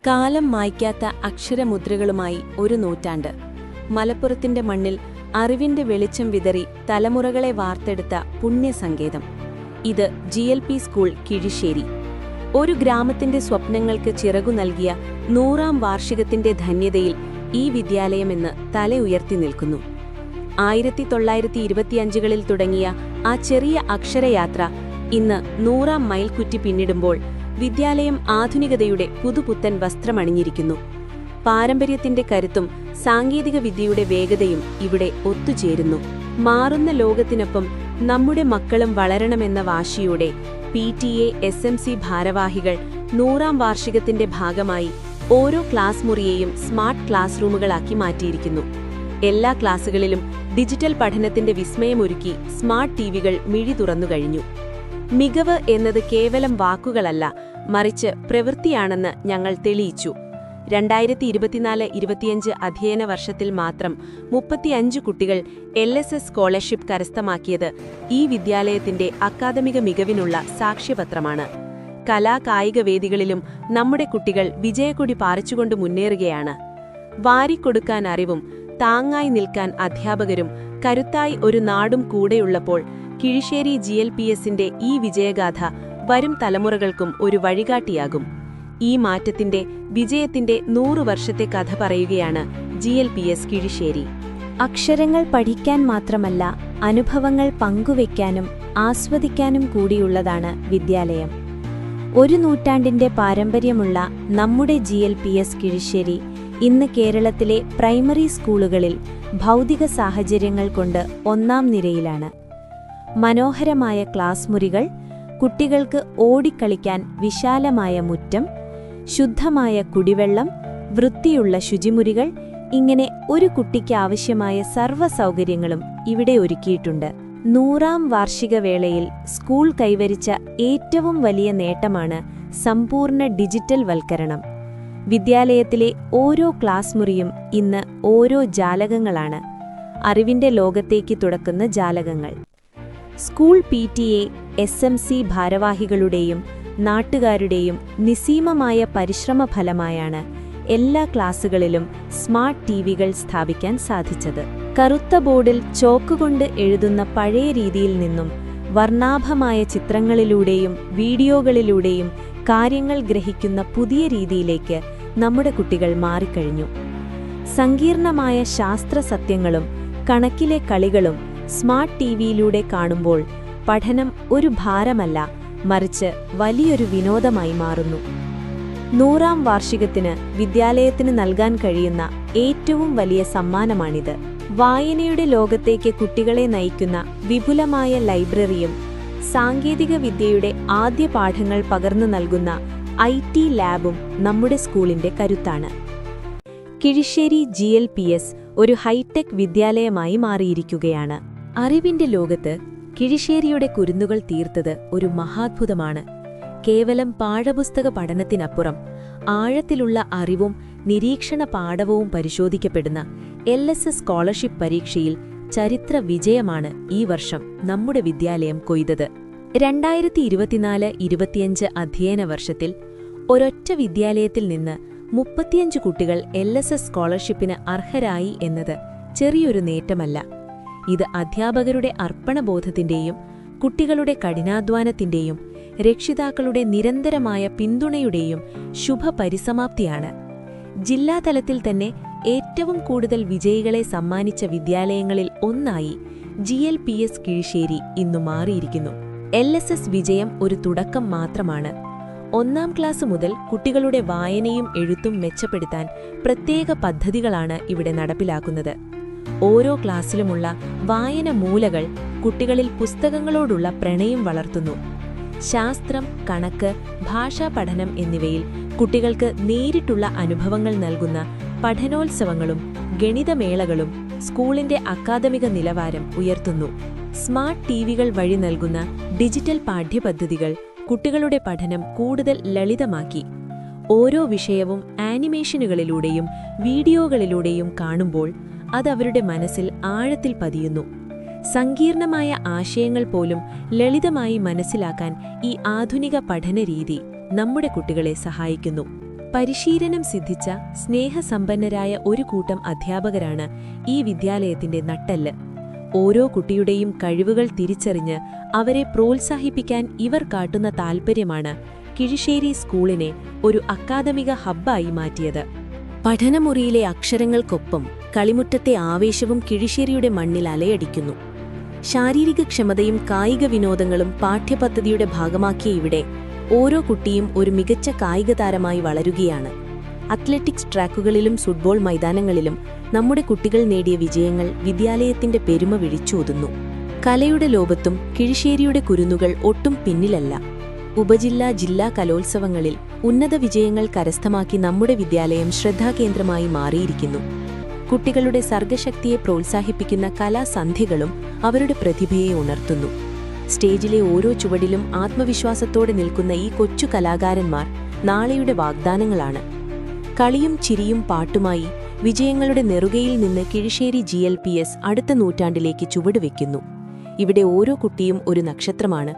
കാലം മായ്ക്കാത്ത അക്ഷരമുദ്രകളുമായി ഒരു നൂറ്റാണ്ട്. മലപ്പുറത്തിന്റെ മണ്ണിൽ അറിവിന്റെ വെളിച്ചം വിതറി തലമുറകളെ വാർത്തെടുത്ത പുണ്യസങ്കേതം. ഇത് GLP സ്കൂൾ കിഴിശ്ശേരി. ഒരു ഗ്രാമത്തിന്റെ സ്വപ്നങ്ങൾക്ക് ചിറകു നൽകിയ 100ാം വാർഷികത്തിന്റെ ധന്യതയിൽ ഈ വിദ്യാലയമെന്ന് തല ഉയർത്തി നിൽക്കുന്നു. 1925കളിൽ തുടങ്ങിയ ആ ചെറിയ അക്ഷരയാത്ര ഇന്ന് 100ാം മൈൽക്കുറ്റി പിന്നിടുമ്പോൾ വിദ്യാലയം ആധുനികതയുടെ പുതുപുത്തൻ വസ്ത്രമണിഞ്ഞിരിക്കുന്നു. പാരമ്പര്യത്തിന്റെ കരുത്തും സാങ്കേതിക വിദ്യയുടെ വേഗതയും ഇവിടെ ഒത്തുചേരുന്നു. മാറുന്ന ലോകത്തിനൊപ്പം നമ്മുടെ മക്കളും വളരണമെന്ന വാശിയോടെ PTA SMC ഭാരവാഹികൾ 100ാം വാർഷികത്തിന്റെ ഭാഗമായി ഓരോ ക്ലാസ് മുറിയെയും സ്മാർട്ട് ക്ലാസ് റൂമുകളാക്കി മാറ്റിയിരിക്കുന്നു. എല്ലാ ക്ലാസുകളിലും ഡിജിറ്റൽ പഠനത്തിന്റെ വിസ്മയമൊരുക്കി സ്മാർട്ട് ടിവികൾ മിഴി തുറന്നുകഴിഞ്ഞു. മികവ് എന്നത് കേവലം വാക്കുകളല്ല, മറിച്ച് പ്രവൃത്തിയാണെന്ന് ഞങ്ങൾ തെളിയിച്ചു. 2024-25 അധ്യയന വർഷത്തിൽ മാത്രം 35 കുട്ടികൾ LSS സ്കോളർഷിപ്പ് കരസ്ഥമാക്കിയത് ഈ വിദ്യാലയത്തിന്റെ അക്കാദമിക മികവിനുള്ള സാക്ഷ്യപത്രമാണ്. കലാകായിക വേദികളിലും നമ്മുടെ കുട്ടികൾ വിജയക്കൊടി പാറിച്ചുകൊണ്ട് മുന്നേറുകയാണ്. വാരിക്കൊടുക്കാൻ അറിവും താങ്ങായി നിൽക്കാൻ അധ്യാപകരും കരുത്തായി ഒരു നാടും കൂടെയുള്ളപ്പോൾ കിഴിശ്ശേരി GLPSന്റെ ഈ വിജയഗാഥ വരും തലമുറകൾക്കും ഒരു വഴികാട്ടിയാകും. ഈ മാറ്റത്തിന്റെ വിജയത്തിന്റെ 100 വർഷത്തെ കഥ പറയുകയാണ് GLPS കിഴിശ്ശേരി. അക്ഷരങ്ങൾ പഠിക്കാൻ മാത്രമല്ല, അനുഭവങ്ങൾ പങ്കുവയ്ക്കാനും ആസ്വദിക്കാനും കൂടിയുള്ളതാണ് വിദ്യാലയം. ഒരു നൂറ്റാണ്ടിന്റെ പാരമ്പര്യമുള്ള നമ്മുടെ GLPS കിഴിശ്ശേരി ഇന്ന് കേരളത്തിലെ പ്രൈമറി സ്കൂളുകളിൽ ഭൗതിക സാഹചര്യങ്ങൾ കൊണ്ട് 1ാം നിരയിലാണ്. മനോഹരമായ ക്ലാസ് മുറികൾ, കുട്ടികൾക്ക് ഓടിക്കളിക്കാൻ വിശാലമായ മുറ്റം, ശുദ്ധമായ കുടിവെള്ളം, വൃത്തിയുള്ള ശുചിമുറികൾ, ഇങ്ങനെ ഒരു കുട്ടിക്ക് ആവശ്യമായ സർവ്വ സൗകര്യങ്ങളും ഇവിടെ ഒരുക്കിയിട്ടുണ്ട്. 100ാം വാർഷിക വേളയിൽ സ്കൂൾ കൈവരിച്ച ഏറ്റവും വലിയ നേട്ടമാണ് സമ്പൂർണ്ണ ഡിജിറ്റൽ വൽക്കരണം. വിദ്യാലയത്തിലെ ഓരോ ക്ലാസ് മുറിയും ഇന്ന് ഓരോ ജാലകങ്ങളാണ്, അറിവിന്റെ ലോകത്തേക്ക് തുറക്കുന്ന ജാലകങ്ങൾ. സ്കൂൾ PTA SMC ഭാരവാഹികളുടെയും നാട്ടുകാരുടെയും നിസ്സീമമായ പരിശ്രമഫലമായാണ് എല്ലാ ക്ലാസുകളിലും സ്മാർട്ട് ടിവികൾ സ്ഥാപിക്കാൻ സാധിച്ചത്. കറുത്ത ബോർഡിൽ ചോക്കുകൊണ്ട് എഴുതുന്ന പഴയ രീതിയിൽ നിന്നും വർണ്ണാഭമായ ചിത്രങ്ങളിലൂടെയും വീഡിയോകളിലൂടെയും കാര്യങ്ങൾ ഗ്രഹിക്കുന്ന പുതിയ രീതിയിലേക്ക് നമ്മുടെ കുട്ടികൾ മാറിക്കഴിഞ്ഞു. സങ്കീർണമായ ശാസ്ത്ര സത്യങ്ങളും കണക്കിലെ കളികളും സ്മാർട്ട് ടിവിയിലൂടെ കാണുമ്പോൾ പഠനം ഒരു ഭാരമല്ല, മറിച്ച് വലിയൊരു വിനോദമായി മാറുന്നു. 100ാം വാർഷികത്തിന് വിദ്യാലയത്തിന് നൽകാൻ കഴിയുന്ന ഏറ്റവും വലിയ സമ്മാനമാണിത്. വായനയുടെ ലോകത്തേക്ക് കുട്ടികളെ നയിക്കുന്ന വിപുലമായ ലൈബ്രറിയും സാങ്കേതിക വിദ്യയുടെ ആദ്യ പാഠങ്ങൾ പകർന്നു നൽകുന്ന IT ലാബും നമ്മുടെ സ്കൂളിന്റെ കരുത്താണ്. കിഴിശ്ശേരി GLPS ഒരു ഹൈടെക് വിദ്യാലയമായി മാറിയിരിക്കുകയാണ്. അറിവിന്റെ ലോകത്ത് കിഴിശ്ശേരിയുടെ കുരുന്നുകൾ തീർത്തത് ഒരു മഹാത്ഭുതമാണ്. കേവലം പാഠപുസ്തക പഠനത്തിനപ്പുറം ആഴത്തിലുള്ള അറിവും നിരീക്ഷണ പാഠവും പരിശോധിക്കപ്പെടുന്ന LSS സ്കോളർഷിപ്പ് പരീക്ഷയിൽ ചരിത്ര വിജയമാണ് ഈ വർഷം നമ്മുടെ വിദ്യാലയം കൊയ്തത്. 2024-25 അധ്യയന വർഷത്തിൽ ഒരൊറ്റ വിദ്യാലയത്തിൽ നിന്ന് 35 കുട്ടികൾ LSS സ്കോളർഷിപ്പിന് അർഹരായി എന്നത് ചെറിയൊരു നേട്ടമല്ല. ഇത് അധ്യാപകരുടെ അർപ്പണബോധത്തിന്റെയും കുട്ടികളുടെ കഠിനാധ്വാനത്തിന്റെയും രക്ഷിതാക്കളുടെ നിരന്തരമായ പിന്തുണയുടെയും ശുഭപരിസമാപ്തിയാണ്. ജില്ലാതലത്തിൽ തന്നെ ഏറ്റവും കൂടുതൽ വിജയികളെ സമ്മാനിച്ച വിദ്യാലയങ്ങളിൽ ഒന്നായി GLPS കിഴിശ്ശേരി ഇന്നു മാറിയിരിക്കുന്നു. LSS വിജയം ഒരു തുടക്കം മാത്രമാണ്. 1ാം ക്ലാസ് മുതൽ കുട്ടികളുടെ വായനയും എഴുത്തും മെച്ചപ്പെടുത്താൻ പ്രത്യേക പദ്ധതികളാണ് ഇവിടെ നടപ്പിലാക്കുന്നത്. ഓരോ ക്ലാസ്സിലുമുള്ള വായന മൂലകൾ കുട്ടികളിൽ പുസ്തകങ്ങളോടുള്ള പ്രണയം വളർത്തുന്നു. ശാസ്ത്രം, കണക്ക്, ഭാഷാ പഠനം എന്നിവയിൽ കുട്ടികൾക്ക് നേരിട്ടുള്ള അനുഭവങ്ങൾ നൽകുന്ന പഠനോത്സവങ്ങളും ഗണിതമേളകളും സ്കൂളിന്റെ അക്കാദമിക നിലവാരം ഉയർത്തുന്നു. സ്മാർട്ട് ടിവികൾ വഴി നൽകുന്ന ഡിജിറ്റൽ പാഠ്യപദ്ധതികൾ കുട്ടികളുടെ പഠനം കൂടുതൽ ലളിതമാക്കി. ഓരോ വിഷയവും ആനിമേഷനുകളിലൂടെയും വീഡിയോകളിലൂടെയും കാണുമ്പോൾ അതവരുടെ മനസ്സിൽ ആഴത്തിൽ പതിയുന്നു. സങ്കീർണമായ ആശയങ്ങൾ പോലും ലളിതമായി മനസ്സിലാക്കാൻ ഈ ആധുനിക പഠനരീതി നമ്മുടെ കുട്ടികളെ സഹായിക്കുന്നു. പരിശീലനം സിദ്ധിച്ച സ്നേഹസമ്പന്നരായ ഒരു കൂട്ടം അധ്യാപകരാണ് ഈ വിദ്യാലയത്തിന്റെ നട്ടെല്ല്. ഓരോ കുട്ടിയുടെയും കഴിവുകൾ തിരിച്ചറിഞ്ഞ് അവരെ പ്രോത്സാഹിപ്പിക്കാൻ ഇവർ കാട്ടുന്ന താൽപ്പര്യമാണ് കിഴിശ്ശേരി സ്കൂളിനെ ഒരു അക്കാദമിക ഹബ്ബായി മാറ്റിയത്. പഠനമുറിയിലെ അക്ഷരങ്ങൾക്കൊപ്പം കളിമുറ്റത്തെ ആവേശവും കിഴിശ്ശേരിയുടെ മണ്ണിൽ അലയടിക്കുന്നു. ശാരീരിക ക്ഷമതയും കായിക വിനോദങ്ങളും പാഠ്യപദ്ധതിയുടെ ഭാഗമാക്കിയ ഇവിടെ ഓരോ കുട്ടിയും ഒരു മികച്ച കായിക താരമായി വളരുകയാണ്. അത്ലറ്റിക്സ് ട്രാക്കുകളിലും ഫുട്ബോൾ മൈതാനങ്ങളിലും നമ്മുടെ കുട്ടികൾ നേടിയ വിജയങ്ങൾ വിദ്യാലയത്തിന്റെ പെരുമ വിളിച്ചോതുന്നു. കലയുടെ ലോകത്തും കിഴിശ്ശേരിയുടെ കുരുന്നുകൾ ഒട്ടും പിന്നിലല്ല. ഉപജില്ലാ ജില്ലാ കലോത്സവങ്ങളിൽ ഉന്നത വിജയങ്ങൾ കരസ്ഥമാക്കി നമ്മുടെ വിദ്യാലയം ശ്രദ്ധാകേന്ദ്രമായി മാറിയിരിക്കുന്നു. കുട്ടികളുടെ സർഗശക്തിയെ പ്രോത്സാഹിപ്പിക്കുന്ന കലാസന്ധ്യകളും അവരുടെ പ്രതിഭയെ ഉണർത്തുന്നു. സ്റ്റേജിലെ ഓരോ ചുവടിലും ആത്മവിശ്വാസത്തോടെ നിൽക്കുന്ന ഈ കൊച്ചു കലാകാരന്മാർ നാളെയുടെ വാഗ്ദാനങ്ങളാണ്. കളിയും ചിരിയും പാട്ടുമായി വിജയങ്ങളുടെ നെറുകയിൽ നിന്ന് കിഴിശ്ശേരി GLPS അടുത്ത നൂറ്റാണ്ടിലേക്ക് ചുവടുവെക്കുന്നു. ഇവിടെ ഓരോ കുട്ടിയും ഒരു നക്ഷത്രമാണ്,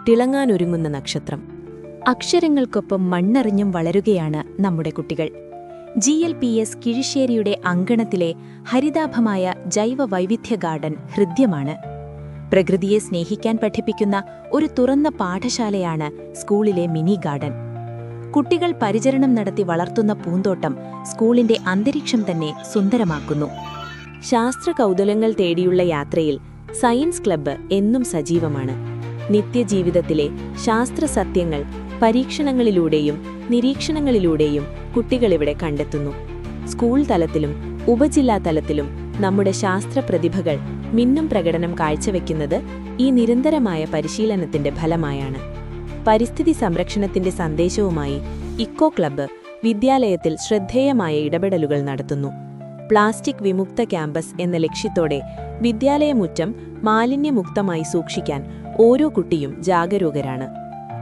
തിളങ്ങാനൊരുങ്ങുന്ന നക്ഷത്രം. അക്ഷരങ്ങൾക്കൊപ്പം മണ്ണറിഞ്ഞും വളരുകയാണ് നമ്മുടെ കുട്ടികൾ. GLPS കിഴിശ്ശേരിയുടെ അങ്കണത്തിലെ ഹരിതാഭമായ ജൈവ വൈവിധ്യ ഗാർഡൻ ഹൃദ്യമാണ്. പ്രകൃതിയെ സ്നേഹിക്കാൻ പഠിപ്പിക്കുന്ന ഒരു തുറന്ന പാഠശാലയാണ് സ്കൂളിലെ മിനി ഗാർഡൻ. കുട്ടികൾ പരിചരണം നടത്തി വളർത്തുന്ന പൂന്തോട്ടം സ്കൂളിന്റെ അന്തരീക്ഷം തന്നെ സുന്ദരമാക്കുന്നു. ശാസ്ത്ര കൗതുകങ്ങൾ തേടിയുള്ള യാത്രയിൽ സയൻസ് ക്ലബ്ബ് എന്നും സജീവമാണ്. നിത്യജീവിതത്തിലെ ശാസ്ത്ര സത്യങ്ങൾ പരീക്ഷണങ്ങളിലൂടെയും നിരീക്ഷണങ്ങളിലൂടെയും കുട്ടികളിവിടെ കണ്ടെത്തുന്നു. സ്കൂൾ തലത്തിലും ഉപജില്ലാ തലത്തിലും നമ്മുടെ ശാസ്ത്ര പ്രതിഭകൾ മിന്നും പ്രകടനം കാഴ്ചവെക്കുന്നത് ഈ നിരന്തരമായ പരിശീലനത്തിന്റെ ഫലമായാണ്. പരിസ്ഥിതി സംരക്ഷണത്തിന്റെ സന്ദേശവുമായി ഇക്കോ ക്ലബ്ബ് വിദ്യാലയത്തിൽ ശ്രദ്ധേയമായ ഇടപെടലുകൾ നടത്തുന്നു. പ്ലാസ്റ്റിക് വിമുക്ത ക്യാമ്പസ് എന്ന ലക്ഷ്യത്തോടെ വിദ്യാലയമുറ്റം മാലിന്യമുക്തമായി സൂക്ഷിക്കാൻ ഓരോ കുട്ടിയും ജാഗരൂകരാണ്.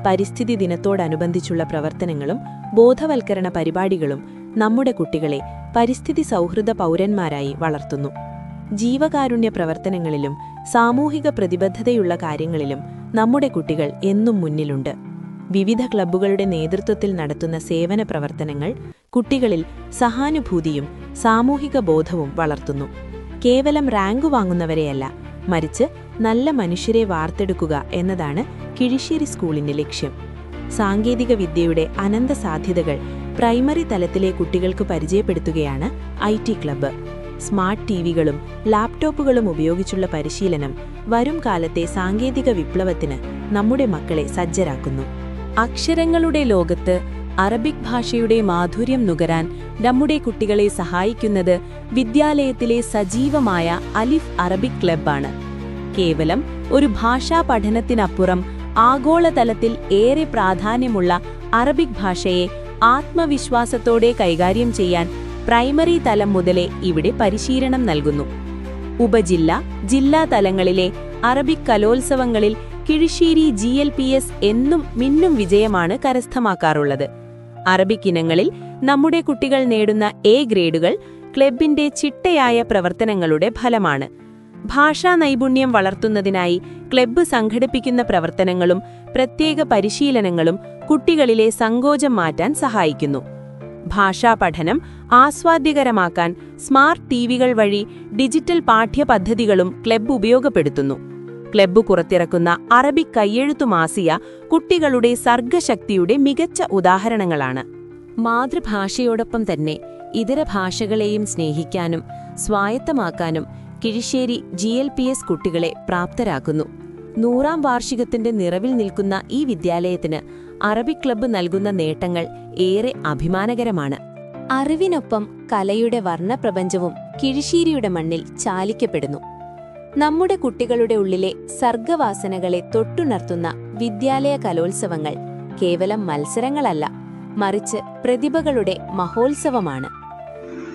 പരിസ്ഥിതി ദിനത്തോടനുബന്ധിച്ചുള്ള പ്രവർത്തനങ്ങളും ബോധവൽക്കരണ പരിപാടികളും നമ്മുടെ കുട്ടികളെ പരിസ്ഥിതി സൗഹൃദ പൗരന്മാരായി വളർത്തുന്നു. ജീവകാരുണ്യ പ്രവർത്തനങ്ങളിലും സാമൂഹിക പ്രതിബദ്ധതയുള്ള കാര്യങ്ങളിലും നമ്മുടെ കുട്ടികൾ എന്നും മുന്നിലുണ്ട്. വിവിധ ക്ലബ്ബുകളുടെ നേതൃത്വത്തിൽ നടത്തുന്ന സേവന പ്രവർത്തനങ്ങൾ കുട്ടികളിൽ സഹാനുഭൂതിയും സാമൂഹിക ബോധവും വളർത്തുന്നു. കേവലം റാങ്ക് വാങ്ങുന്നവരെയല്ല, മറിച്ച് നല്ല മനുഷ്യരെ വാർത്തെടുക്കുക എന്നതാണ് കിഴിശ്ശേരി സ്കൂളിന്റെ ലക്ഷ്യം. സാങ്കേതിക വിദ്യയുടെ അനന്ത സാധ്യതകൾ പ്രൈമറി തലത്തിലെ കുട്ടികൾക്ക് പരിചയപ്പെടുത്തുകയാണ് IT ക്ലബ്ബ്. സ്മാർട്ട് ടിവികളും ലാപ്ടോപ്പുകളും ഉപയോഗിച്ചുള്ള പരിശീലനം വരും കാലത്തെ സാങ്കേതിക വിപ്ലവത്തിന് നമ്മുടെ മക്കളെ സജ്ജരാക്കുന്നു. അക്ഷരങ്ങളുടെ ലോകത്ത് അറബിക് ഭാഷയുടെ മാധുര്യം നുകരാൻ നമ്മുടെ കുട്ടികളെ സഹായിക്കുന്നത് വിദ്യാലയത്തിലെ സജീവമായ അലിഫ് അറബിക് ക്ലബ്ബാണ്. കേവലം ഒരു ഭാഷാ പഠനത്തിനപ്പുറം ആഗോളതലത്തിൽ ഏറെ പ്രാധാന്യമുള്ള അറബിക് ഭാഷയെ ആത്മവിശ്വാസത്തോടെ കൈകാര്യം ചെയ്യാൻ പ്രൈമറി തലം മുതലേ ഇവിടെ പരിശീലനം നൽകുന്നു. ഉപജില്ല ജില്ലാ തലങ്ങളിലെ അറബിക് കലോത്സവങ്ങളിൽ കിഴിശ്ശേരി GLPS എന്നും മിന്നും വിജയമാണ് കരസ്ഥമാക്കാറുള്ളത്. അറബിക് ഇനങ്ങളിൽ നമ്മുടെ കുട്ടികൾ നേടുന്ന A ഗ്രേഡുകൾ ക്ലബിന്റെ ചിട്ടയായ പ്രവർത്തനങ്ങളുടെ ഫലമാണ്. ഭാഷാ നൈപുണ്യം വളർത്തുന്നതിനായി ക്ലബ്ബ് സംഘടിപ്പിക്കുന്ന പ്രവർത്തനങ്ങളും പ്രത്യേക പരിശീലനങ്ങളും കുട്ടികളിലെ സങ്കോചം മാറ്റാൻ സഹായിക്കുന്നു. ഭാഷാ പഠനം ആസ്വാദ്യകരമാക്കാൻ സ്മാർട്ട് ടിവികൾ വഴി ഡിജിറ്റൽ പാഠ്യപദ്ധതികളും ക്ലബ്ബ് ഉപയോഗപ്പെടുത്തുന്നു. ക്ലബ്ബ് പുറത്തിറക്കുന്ന അറബിക് കയ്യെഴുത്തു മാസിക കുട്ടികളുടെ സർഗശക്തിയുടെ മികച്ച ഉദാഹരണങ്ങളാണ്. മാതൃഭാഷയോടൊപ്പം തന്നെ ഇതര ഭാഷകളെയും സ്നേഹിക്കാനും സ്വായത്തമാക്കാനും കിഴിശ്ശേരി GLPS കുട്ടികളെ പ്രാപ്തരാക്കുന്നു. 100ാം വാർഷികത്തിന്റെ നിറവിൽ നിൽക്കുന്ന ഈ വിദ്യാലയത്തിന് അറബിക് ക്ലബ്ബ് നൽകുന്ന നേട്ടങ്ങൾ ഏറെ അഭിമാനകരമാണ്. അറിവിനൊപ്പം കലയുടെ വർണ്ണപ്രപഞ്ചവും കിഴിശ്ശേരിയുടെ മണ്ണിൽ ചാലിക്കപ്പെടുന്നു. നമ്മുടെ കുട്ടികളുടെ ഉള്ളിലെ സർഗവാസനകളെ തൊട്ടുണർത്തുന്ന വിദ്യാലയ കലോത്സവങ്ങൾ കേവലം മത്സരങ്ങളല്ല, മറിച്ച് പ്രതിഭകളുടെ മഹോത്സവമാണ്.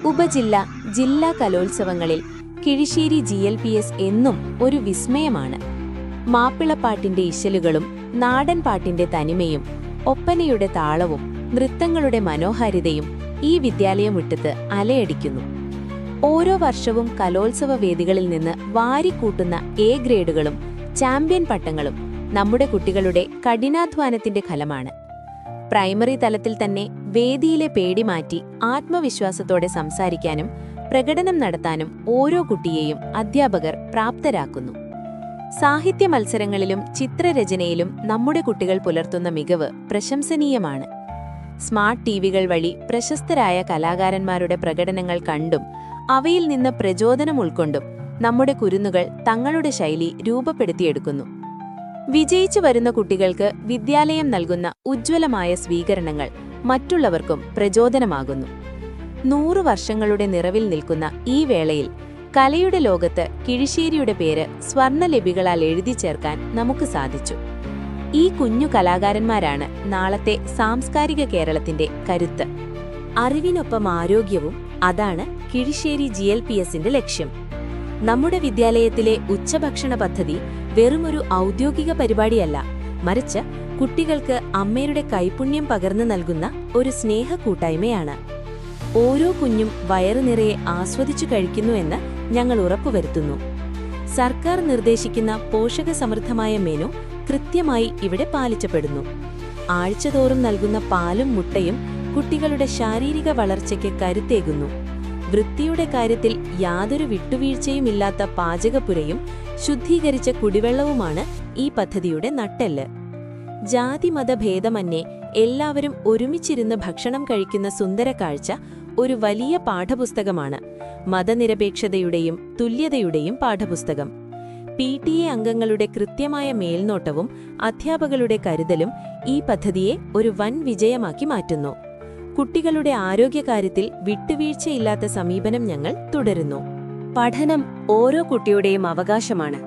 ഉപജില്ല ജില്ലാ കലോത്സവങ്ങളിൽ കിഴിശ്ശേരി GLPS എന്നും ഒരു വിസ്മയമാണ്. മാപ്പിളപ്പാട്ടിന്റെ ഇശലുകളും നാടൻ പാട്ടിന്റെ തനിമയും ഒപ്പനയുടെ താളവും നൃത്തങ്ങളുടെ മനോഹാരിതയും ഈ വിദ്യാലയമുറ്റത്ത് അലയടിക്കുന്നു. ഓരോ വർഷവും കലോത്സവ വേദികളിൽ നിന്ന് വാരിക്കൂട്ടുന്ന A ഗ്രേഡുകളും ചാമ്പ്യൻ പട്ടങ്ങളും നമ്മുടെ കുട്ടികളുടെ കഠിനാധ്വാനത്തിന്റെ ഫലമാണ്. പ്രൈമറി തലത്തിൽ തന്നെ വേദിയിലെ പേടി മാറ്റി ആത്മവിശ്വാസത്തോടെ സംസാരിക്കാനും പ്രകടനം നടത്താനും ഓരോ കുട്ടിയെയും അധ്യാപകർ പ്രാപ്തരാക്കുന്നു. സാഹിത്യ മത്സരങ്ങളിലും ചിത്രരചനയിലും നമ്മുടെ കുട്ടികൾ പുലർത്തുന്ന മികവ് പ്രശംസനീയമാണ്. സ്മാർട്ട് ടിവികൾ വഴി പ്രശസ്തരായ കലാകാരന്മാരുടെ പ്രകടനങ്ങൾ കണ്ടും അവയിൽ നിന്ന് പ്രചോദനം ഉൾക്കൊണ്ടും നമ്മുടെ കുരുന്നുകൾ തങ്ങളുടെ ശൈലി രൂപപ്പെടുത്തിയെടുക്കുന്നു. വിജയിച്ചു വരുന്ന കുട്ടികൾക്ക് വിദ്യാലയം നൽകുന്ന ഉജ്ജ്വലമായ സ്വീകരണങ്ങൾ മറ്റുള്ളവർക്കും പ്രചോദനമാകുന്നു. 100 വർഷങ്ങളുടെ നിറവിൽ നിൽക്കുന്ന ഈ വേളയിൽ കലയുടെ ലോകത്ത് കിഴിശ്ശേരിയുടെ പേര് സ്വർണ്ണലിപികളാൽ എഴുതി ചേർക്കാൻ നമുക്ക് സാധിച്ചു. ഈ കുഞ്ഞു കലാകാരന്മാരാണ് നാളത്തെ സാംസ്കാരിക കേരളത്തിന്റെ കരുത്ത്. അറിവിനൊപ്പം ആരോഗ്യവും, അതാണ് കിഴിശ്ശേരി GLPSന്റെ ലക്ഷ്യം. നമ്മുടെ വിദ്യാലയത്തിലെ ഉച്ചഭക്ഷണ പദ്ധതി വെറുമൊരു ഔദ്യോഗിക പരിപാടിയല്ല, മറിച്ച് കുട്ടികൾക്ക് അമ്മയുടെ കൈപുണ്യം പകർന്നു നൽകുന്ന ഒരു സ്നേഹ കൂട്ടായ്മയാണ്. ഓരോ കുഞ്ഞും വയറു നിറയെ ആസ്വദിച്ചു കഴിക്കുന്നുവെന്ന് ഞങ്ങൾ ഉറപ്പുവരുത്തുന്നു. സർക്കാർ നിർദ്ദേശിക്കുന്ന പോഷകസമൃദ്ധമായ മെനു കൃത്യമായി ഇവിടെ പാലിക്കപ്പെടുന്നു. ആഴ്ചതോറും നൽകുന്ന പാലും മുട്ടയും കുട്ടികളുടെ ശാരീരിക വളർച്ചയ്ക്ക് കരുത്തേകുന്നു. വൃത്തിയുടെ കാര്യത്തിൽ യാതൊരു വിട്ടുവീഴ്ചയുമില്ലാത്ത പാചകപ്പുരയും ശുദ്ധീകരിച്ച കുടിവെള്ളവുമാണ് ഈ പദ്ധതിയുടെ നട്ടെല്ല്. ജാതിമതഭേദമന്യേ എല്ലാവരും ഒരുമിച്ചിരുന്ന് ഭക്ഷണം കഴിക്കുന്ന സുന്ദര കാഴ്ച ഒരു വലിയ പാഠപുസ്തകമാണ്. മതനിരപേക്ഷതയുടെയും തുല്യതയുടെയും പാഠപുസ്തകം. PTA അംഗങ്ങളുടെ കൃത്യമായ മേൽനോട്ടവും അധ്യാപകരുടെ കരുതലും ഈ പദ്ധതിയെ ഒരു വൻ വിജയമാക്കി മാറ്റുന്നു. കുട്ടികളുടെ ആരോഗ്യകാര്യത്തിൽ വിട്ടുവീഴ്ചയില്ലാത്ത സമീപനം ഞങ്ങൾ തുടരുന്നു. പഠനം ഓരോ കുട്ടിയുടെയും അവകാശമാണ്.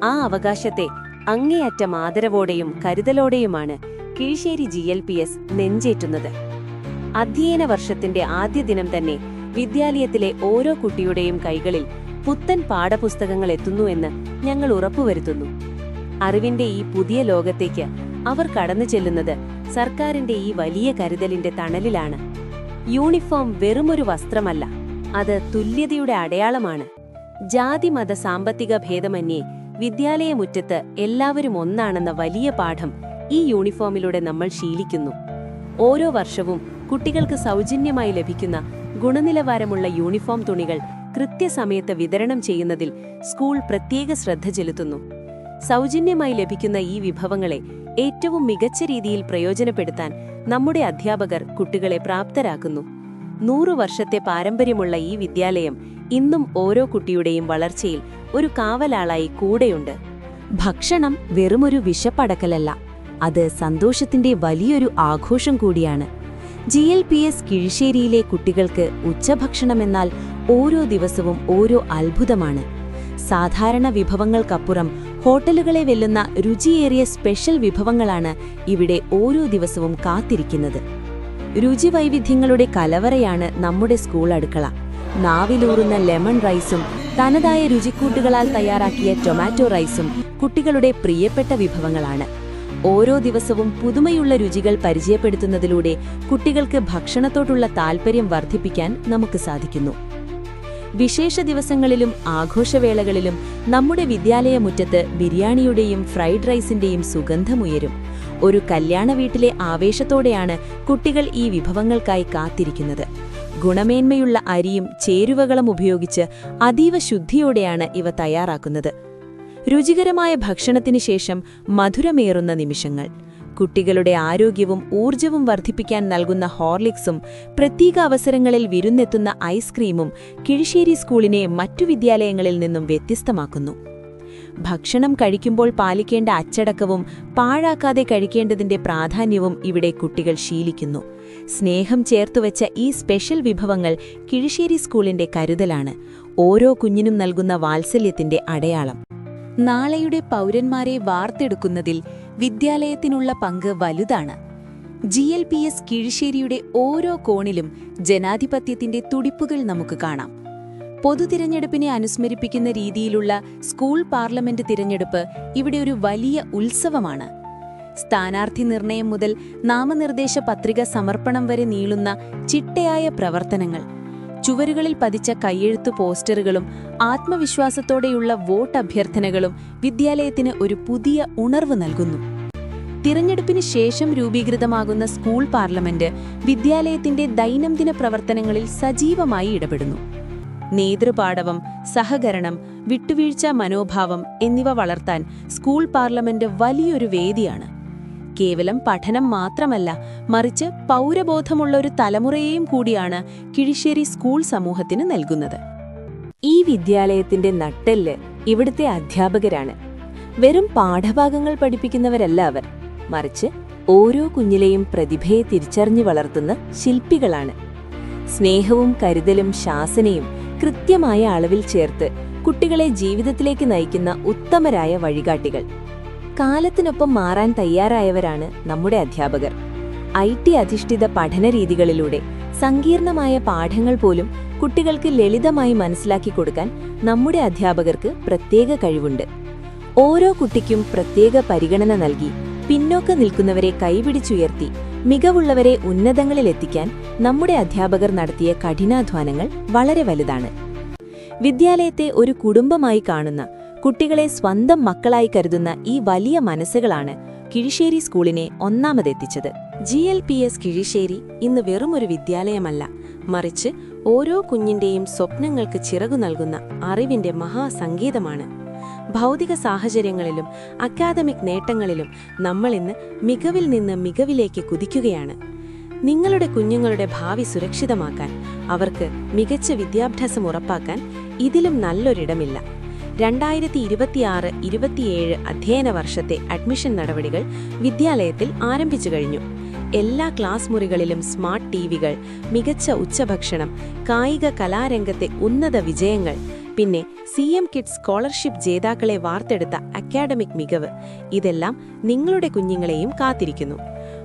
ആ അവകാശത്തെ അങ്ങേയറ്റം ആദരവോടെയും കരുതലോടെയുമാണ് കിഴിശ്ശേരി GLPS നെഞ്ചേറ്റുന്നത്. അധ്യയന വർഷത്തിന്റെ ആദ്യ ദിനം തന്നെ വിദ്യാലയത്തിലെ ഓരോ കുട്ടിയുടെയും കൈകളിൽ പുത്തൻ പാഠപുസ്തകങ്ങൾ എത്തുന്നുവെന്ന് ഞങ്ങൾ ഉറപ്പുവരുത്തുന്നു. അറിവിന്റെ ഈ പുതിയ ലോകത്തേക്ക് അവർ കടന്നു ചെല്ലുന്നത് സർക്കാരിന്റെ ഈ വലിയ കരുതലിന്റെ തണലിലാണ്. യൂണിഫോം വെറുമൊരു വസ്ത്രമല്ല, അത് തുല്യതയുടെ അടയാളമാണ്. ജാതി മത സാമ്പത്തിക ഭേദമന്യേ വിദ്യാലയമുറ്റത്ത് എല്ലാവരും ഒന്നാണെന്ന വലിയ പാഠം ഈ യൂണിഫോമിലൂടെ നമ്മൾ ശീലിക്കുന്നു. ഓരോ വർഷവും കുട്ടികൾക്ക് സൗജന്യമായി ലഭിക്കുന്ന ഗുണനിലവാരമുള്ള യൂണിഫോം തുണികൾ കൃത്യസമയത്ത് വിതരണം ചെയ്യുന്നതിൽ സ്കൂൾ പ്രത്യേക ശ്രദ്ധ ചെലുത്തുന്നു. സൗജന്യമായി ലഭിക്കുന്ന ഈ വിഭവങ്ങളെ ഏറ്റവും മികച്ച രീതിയിൽ പ്രയോജനപ്പെടുത്താൻ നമ്മുടെ അധ്യാപകർ കുട്ടികളെ പ്രാപ്തരാക്കുന്നു. 100 വർഷത്തെ പാരമ്പര്യമുള്ള ഈ വിദ്യാലയം ഇന്നും ഓരോ കുട്ടിയുടെയും വളർച്ചയിൽ ഒരു കാവലാളായി കൂടെയുണ്ട്. ഭക്ഷണം വെറുമൊരു വിശപ്പടക്കലല്ല, അത് സന്തോഷത്തിന്റെ വലിയൊരു ആഘോഷം കൂടിയാണ്. GLPS കിഴിശ്ശേരിയിലെ കുട്ടികൾക്ക് ഉച്ചഭക്ഷണമെന്നാൽ ഓരോ ദിവസവും ഓരോ അത്ഭുതമാണ്. സാധാരണ വിഭവങ്ങൾക്കപ്പുറം ഹോട്ടലുകളെ വെല്ലുന്ന രുചിയേറിയ സ്പെഷ്യൽ വിഭവങ്ങളാണ് ഇവിടെ ഓരോ ദിവസവും കാത്തിരിക്കുന്നത്. രുചിവൈവിധ്യങ്ങളുടെ കലവറയാണ് നമ്മുടെ സ്കൂൾ അടുക്കള. നാവിലൂറുന്ന ലെമൺ റൈസും തനതായ രുചിക്കൂട്ടുകളാൽ തയ്യാറാക്കിയ ടൊമാറ്റോ റൈസും കുട്ടികളുടെ പ്രിയപ്പെട്ട വിഭവങ്ങളാണ്. ഓരോ ദിവസവും പുതുമയുള്ള രുചികൾ പരിചയപ്പെടുത്തുന്നതിലൂടെ കുട്ടികൾക്ക് ഭക്ഷണത്തോടുള്ള താൽപര്യം വർദ്ധിപ്പിക്കാൻ നമുക്ക് സാധിക്കുന്നു. വിശേഷ ദിവസങ്ങളിലും ആഘോഷവേളകളിലും നമ്മുടെ വിദ്യാലയമുറ്റത്ത് ബിരിയാണിയുടെയും ഫ്രൈഡ് റൈസിന്റെയും സുഗന്ധമുയരും. ഒരു കല്യാണ വീട്ടിലെ ആവേശത്തോടെയാണ് കുട്ടികൾ ഈ വിഭവങ്ങൾക്കായി കാത്തിരിക്കുന്നത്. ഗുണമേന്മയുള്ള അരിയും ചേരുവകളും ഉപയോഗിച്ച് അതീവ ശുദ്ധിയോടെയാണ് ഇവ തയ്യാറാക്കുന്നത്. രുചികരമായ ഭക്ഷണത്തിനു ശേഷം മധുരമേറുന്ന നിമിഷങ്ങൾ. കുട്ടികളുടെ ആരോഗ്യവും ഊർജ്ജവും വർദ്ധിപ്പിക്കാൻ നൽകുന്ന ഹോർലിക്സും പ്രത്യേക അവസരങ്ങളിൽ വിരുന്നെത്തുന്ന ഐസ്ക്രീമും കിഴിശ്ശേരി സ്കൂളിനെ മറ്റു വിദ്യാലയങ്ങളിൽ നിന്നും വ്യത്യസ്തമാക്കുന്നു. ഭക്ഷണം കഴിക്കുമ്പോൾ പാലിക്കേണ്ട അച്ചടക്കവും പാഴാക്കാതെ കഴിക്കേണ്ടതിന്റെ പ്രാധാന്യവും ഇവിടെ കുട്ടികൾ ശീലിക്കുന്നു. സ്നേഹം ചേർത്തുവെച്ച ഈ സ്പെഷ്യൽ വിഭവങ്ങൾ കിഴിശ്ശേരി സ്കൂളിന്റെ കരുതലാണ്, ഓരോ കുഞ്ഞിനും നൽകുന്ന വാത്സല്യത്തിന്റെ അടയാളം. നാളെയുടെ പൗരന്മാരെ വാർത്തെടുക്കുന്നതിൽ വിദ്യാലയത്തിനുള്ള പങ്ക് വലുതാണ്. GLPS കിഴിശ്ശേരിയുടെ ഓരോ കോണിലും ജനാധിപത്യത്തിന്റെ തുടിപ്പുകൾ നമുക്ക് കാണാം. പൊതുതിരഞ്ഞെടുപ്പിനെ അനുസ്മരിപ്പിക്കുന്ന രീതിയിലുള്ള സ്കൂൾ പാർലമെന്റ് തിരഞ്ഞെടുപ്പ് ഇവിടെ ഒരു വലിയ ഉത്സവമാണ്. സ്ഥാനാർത്ഥി നിർണയം മുതൽ നാമനിർദ്ദേശ പത്രിക സമർപ്പണം വരെ നീളുന്ന ചിട്ടയായ പ്രവർത്തനങ്ങൾ, ചുവരുകളിൽ പതിച്ച കയ്യെഴുത്തു പോസ്റ്ററുകളും ആത്മവിശ്വാസത്തോടെയുള്ള വോട്ട് അഭ്യർത്ഥനകളും വിദ്യാലയത്തിന് ഒരു പുതിയ ഉണർവ് നൽകുന്നു. തിരഞ്ഞെടുപ്പിന് ശേഷം രൂപീകൃതമാകുന്ന സ്കൂൾ പാർലമെന്റ് വിദ്യാലയത്തിന്റെ ദൈനംദിന പ്രവർത്തനങ്ങളിൽ സജീവമായി ഇടപെടുന്നു. നേതൃപാടവം, സഹകരണം, വിട്ടുവീഴ്ച മനോഭാവം എന്നിവ വളർത്താൻ സ്കൂൾ പാർലമെന്റ് വലിയൊരു വേദിയാണ്. കേവലം പഠനം മാത്രമല്ല, മറിച്ച് പൗരബോധമുള്ള ഒരു തലമുറയെയും കൂടിയാണ് കിഴിശ്ശേരി സ്കൂൾ സമൂഹത്തിന് നൽകുന്നത്. ഈ വിദ്യാലയത്തിന്റെ നട്ടെല്ല് ഇവിടുത്തെ അധ്യാപകരാണ്. വെറും പാഠഭാഗങ്ങൾ പഠിപ്പിക്കുന്നവരല്ല അവർ, മറിച്ച് ഓരോ കുഞ്ഞിലെയും പ്രതിഭയെ തിരിച്ചറിഞ്ഞു വളർത്തുന്ന ശില്പികളാണ്. സ്നേഹവും കരുതലും ശാസനയും കൃത്യമായ അളവിൽ ചേർത്ത് കുട്ടികളെ ജീവിതത്തിലേക്ക് നയിക്കുന്ന ഉത്തമരായ വഴികാട്ടികൾ. കാലത്തിനൊപ്പം മാറാൻ തയ്യാറായവരാണ് നമ്മുടെ അധ്യാപകർ. IT അധിഷ്ഠിത പഠനരീതികളിലൂടെ സങ്കീർണമായ പാഠങ്ങൾ പോലും കുട്ടികൾക്ക് ലളിതമായി മനസ്സിലാക്കി കൊടുക്കാൻ നമ്മുടെ അധ്യാപകർക്ക് പ്രത്യേക കഴിവുണ്ട്. ഓരോ കുട്ടിക്കും പ്രത്യേക പരിഗണന നൽകി പിന്നോക്കം നിൽക്കുന്നവരെ കൈപിടിച്ചുയർത്തി മികവുള്ളവരെ ഉന്നതങ്ങളിലെത്തിക്കാൻ നമ്മുടെ അധ്യാപകർ നടത്തിയ കഠിനാധ്വാനങ്ങൾ വളരെ വലുതാണ്. വിദ്യാലയത്തെ ഒരു കുടുംബമായി കാണുന്ന, കുട്ടികളെ സ്വന്തം മക്കളായി കരുതുന്ന ഈ വലിയ മനസ്സുകളാണ് കിഴിശ്ശേരി സ്കൂളിനെ ഒന്നാമതെത്തിച്ചത്. GLPS കിഴിശ്ശേരി ഇന്ന് വെറുമൊരു വിദ്യാലയമല്ല, മറിച്ച് ഓരോ കുഞ്ഞിന്റെയും സ്വപ്നങ്ങൾക്ക് ചിറകു നൽകുന്ന അറിവിന്റെ മഹാസംഗീതമാണ്. ഭൗതിക സാഹചര്യങ്ങളിലും അക്കാദമിക് നേട്ടങ്ങളിലും നമ്മളിന്ന് മികവിൽ നിന്ന് മികവിലേക്ക് കുതിക്കുകയാണ്. നിങ്ങളുടെ കുഞ്ഞുങ്ങളുടെ ഭാവി സുരക്ഷിതമാക്കാൻ, അവർക്ക് മികച്ച വിദ്യാഭ്യാസം ഉറപ്പാക്കാൻ ഇതിലും നല്ലൊരിടമില്ല. 2026-27 അധ്യയന വർഷത്തെ അഡ്മിഷൻ നടപടികൾ വിദ്യാലയത്തിൽ ആരംഭിച്ചു കഴിഞ്ഞു. എല്ലാ ക്ലാസ് മുറികളിലും സ്മാർട്ട് ടിവികൾ, മികച്ച ഉച്ചഭക്ഷണം, കായിക കലാരംഗത്തെ ഉന്നത വിജയങ്ങൾ, പിന്നെ CM കിഡ്സ് സ്കോളർഷിപ്പ് ജേതാക്കളെ വാർത്തെടുത്ത അക്കാഡമിക് മികവ്, ഇതെല്ലാം നിങ്ങളുടെ കുഞ്ഞുങ്ങളെയും കാത്തിരിക്കുന്നു.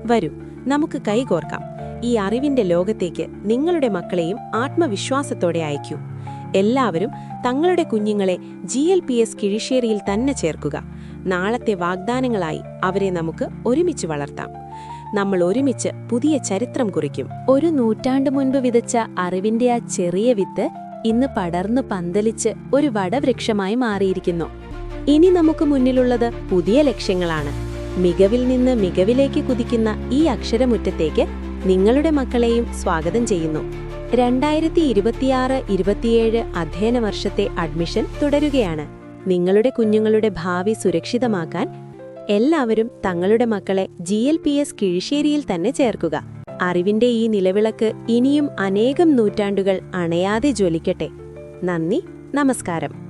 വരൂ, നമുക്ക് കൈകോർക്കാം. ഈ അറിവിന്റെ ലോകത്തേക്ക് നിങ്ങളുടെ മക്കളെയും ആത്മവിശ്വാസത്തോടെ അയക്കൂ. എല്ലാവരും തങ്ങളുടെ കുഞ്ഞുങ്ങളെ GLPS കിഴിശ്ശേരിയിൽ തന്നെ ചേർക്കുക. നാളത്തെ വാഗ്ദാനങ്ങളായി അവരെ നമുക്ക് ഒരുമിച്ച് വളർത്താം. നമ്മൾ ഒരുമിച്ച് പുതിയ ചരിത്രം കുറിക്കും. ഒരു നൂറ്റാണ്ട് മുൻപ് വിതച്ച അറിവിന്റെ ആ ചെറിയ വിത്ത് ഇന്ന് പടർന്നു പന്തലിച്ച് ഒരു വടവൃക്ഷമായി മാറിയിരിക്കുന്നു. ഇനി നമുക്ക് മുന്നിലുള്ളത് പുതിയ ലക്ഷ്യങ്ങളാണ്. മികവിൽ നിന്ന് മികവിലേക്ക് കുതിക്കുന്ന ഈ അക്ഷരമുറ്റത്തേക്ക് നിങ്ങളുടെ മക്കളെയും സ്വാഗതം ചെയ്യുന്നു. 2026-27 അധ്യയന വർഷത്തെ അഡ്മിഷൻ തുടരുകയാണ്. നിങ്ങളുടെ കുഞ്ഞുങ്ങളുടെ ഭാവി സുരക്ഷിതമാക്കാൻ എല്ലാവരും തങ്ങളുടെ മക്കളെ GLPS കിഴിശ്ശേരിയിൽ തന്നെ ചേർക്കുക. അറിവിന്റെ ഈ നിലവിളക്ക് ഇനിയും അനേകം നൂറ്റാണ്ടുകൾ അണയാതെ ജ്വലിക്കട്ടെ. നന്ദി, നമസ്കാരം.